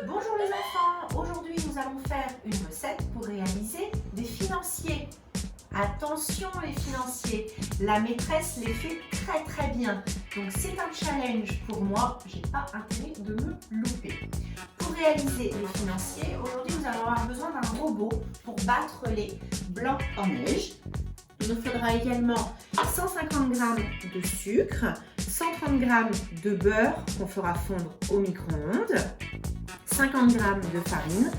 Bonjour les enfants, aujourd'hui nous allons faire une recette pour réaliser des financiers. Attention les financiers, la maîtresse les fait très bien. Donc c'est un challenge pour moi, j'ai pas intérêt de me louper. Pour réaliser les financiers, aujourd'hui nous allons avoir besoin d'un robot pour battre les blancs en neige. Il nous faudra également 150 g de sucre, 130 g de beurre qu'on fera fondre au micro-ondes, 50 g de farine,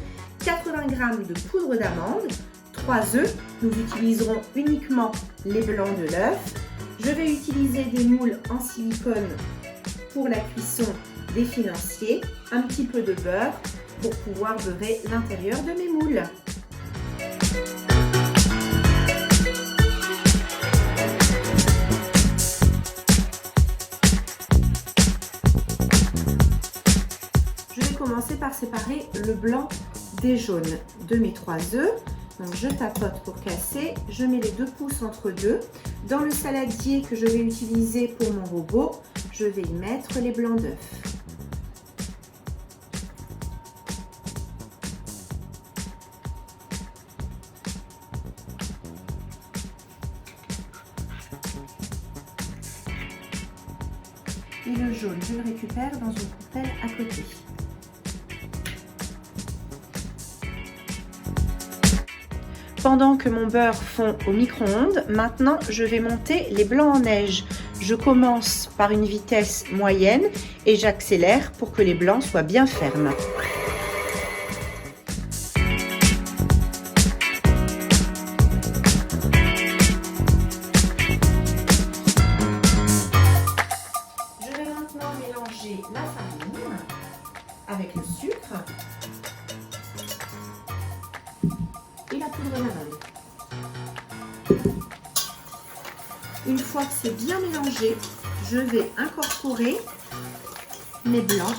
80 g de poudre d'amande, 3 œufs, nous utiliserons uniquement les blancs de l'œuf. Je vais utiliser des moules en silicone pour la cuisson des financiers, un petit peu de beurre pour pouvoir beurrer l'intérieur de mes moules. Je vais commencer par séparer le blanc des jaunes de mes 3 œufs. Donc je tapote pour casser, je mets les 2 pouces entre deux. Dans le saladier que je vais utiliser pour mon robot, je vais y mettre les blancs d'œufs. Et le jaune, je le récupère dans une poubelle à côté. Pendant que mon beurre fond au micro-ondes, maintenant je vais monter les blancs en neige. Je commence par une vitesse moyenne et j'accélère pour que les blancs soient bien fermes. Je vais maintenant mélanger la farine avec le sucre et la poudre d'amande. Une fois que c'est bien mélangé, je vais incorporer mes blancs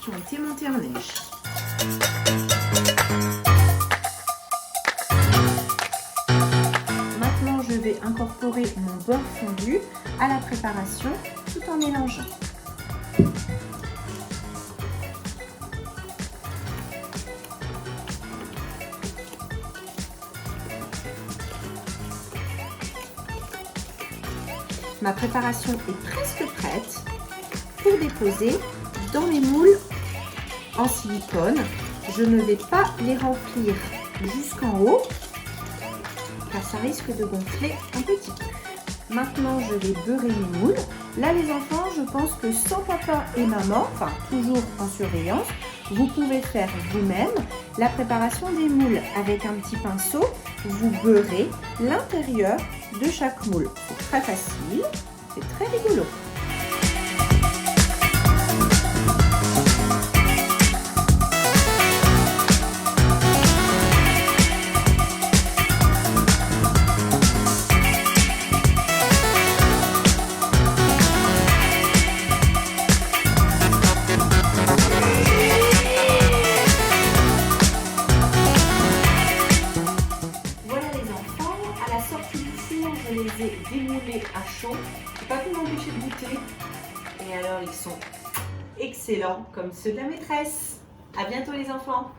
qui ont été montés en neige. Maintenant, je vais incorporer mon beurre fondu à la préparation tout en mélangeant. Ma préparation est presque prête pour déposer dans mes moules en silicone. Je ne vais pas les remplir jusqu'en haut car ça risque de gonfler un petit peu. Maintenant, je vais beurrer mes moules. Là, les enfants, je pense que sans papa et maman, enfin toujours en surveillance, vous pouvez faire vous-même la préparation des moules avec un petit pinceau. Vous beurrez l'intérieur de chaque moule. C'est très facile, c'est très rigolo. Je les ai démoulés à chaud. Je n'ai pas pu m'empêcher de goûter. Et alors, ils sont excellents comme ceux de la maîtresse. À bientôt les enfants.